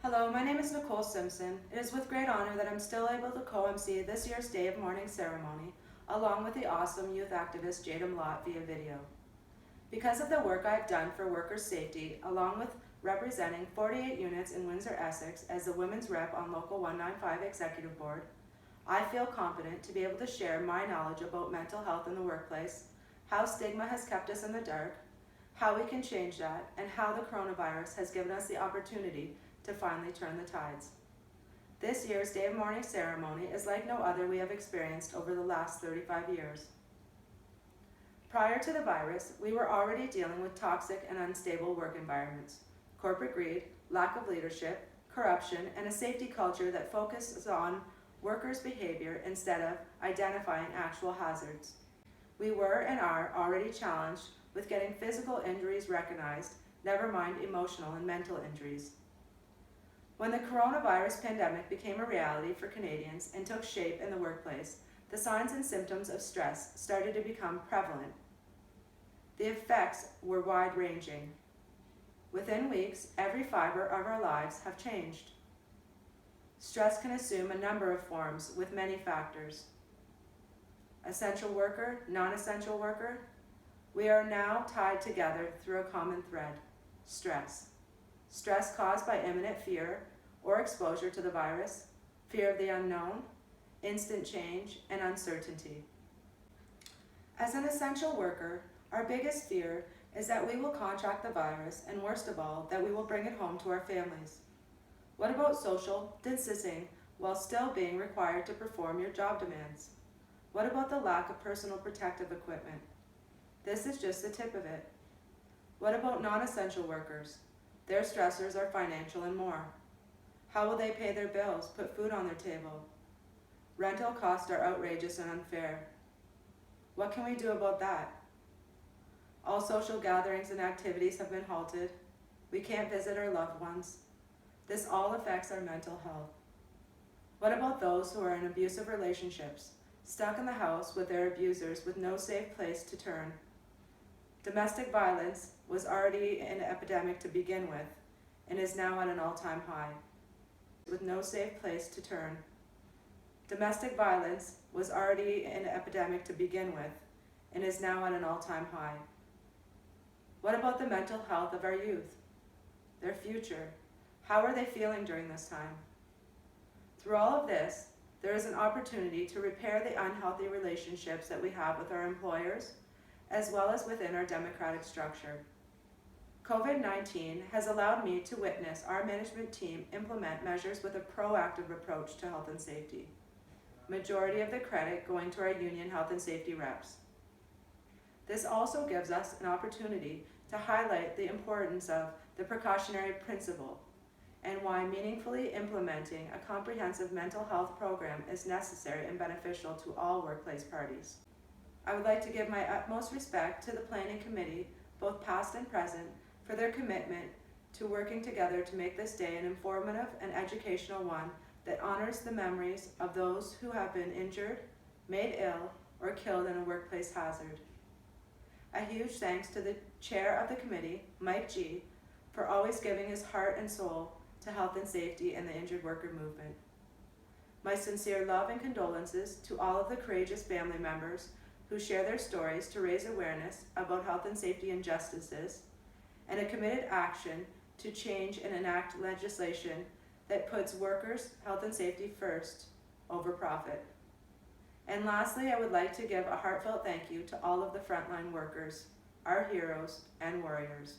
Hello, my name is Nicole Simpson. It is with great honor that I'm still able to co-MC this year's Day of Mourning ceremony, along with the awesome youth activist Jada Mlott via video. Because of the work I've done for workers' safety, along with representing 48 units in Windsor, Essex as the Women's Rep on Local 195 Executive Board, I feel confident to be able to share my knowledge about mental health in the workplace, how stigma has kept us in the dark, how we can change that, and how the coronavirus has given us the opportunity to finally turn the tides. This year's Day of Mourning ceremony is like no other we have experienced over the last 35 years. Prior to the virus, we were already dealing with toxic and unstable work environments, corporate greed, lack of leadership, corruption, and a safety culture that focuses on workers' behavior instead of identifying actual hazards. We were and are already challenged with getting physical injuries recognized, never mind emotional and mental injuries. When the coronavirus pandemic became a reality for Canadians and took shape in the workplace, the signs and symptoms of stress started to become prevalent. The effects were wide-ranging. Within weeks, every fiber of our lives have changed. Stress can assume a number of forms with many factors. Essential worker, non-essential worker, we are now tied together through a common thread: stress. Stress caused by imminent fear or exposure to the virus, fear of the unknown, instant change, and uncertainty. As an essential worker, our biggest fear is that we will contract the virus, and worst of all, that we will bring it home to our families. What about social distancing while still being required to perform your job demands? What about the lack of personal protective equipment? This is just the tip of it. What about non-essential workers? Their stressors are financial and more. How will they pay their bills, put food on their table? Rental costs are outrageous and unfair. What can we do about that? All social gatherings and activities have been halted. We can't visit our loved ones. This all affects our mental health. What about those who are in abusive relationships, stuck in the house with their abusers with no safe place to turn? Domestic violence was already an epidemic to begin with and is now at an all-time high, with no safe place to turn. Domestic violence was already an epidemic to begin with and is now at an all-time high. What about the mental health of our youth? Their future? How are they feeling during this time? Through all of this, there is an opportunity to repair the unhealthy relationships that we have with our employers, as well as within our democratic structure. COVID-19 has allowed me to witness our management team implement measures with a proactive approach to health and safety. Majority of the credit going to our union health and safety reps. This also gives us an opportunity to highlight the importance of the precautionary principle and why meaningfully implementing a comprehensive mental health program is necessary and beneficial to all workplace parties. I would like to give my utmost respect to the Planning Committee, both past and present, for their commitment to working together to make this day an informative and educational one that honors the memories of those who have been injured, made ill, or killed in a workplace hazard. A huge thanks to the chair of the committee, Mike G., for always giving his heart and soul to health and safety and the injured worker movement. My sincere love and condolences to all of the courageous family members who share their stories to raise awareness about health and safety injustices, and a committed action to change and enact legislation that puts workers' health and safety first over profit. And lastly, I would like to give a heartfelt thank you to all of the frontline workers, our heroes and warriors.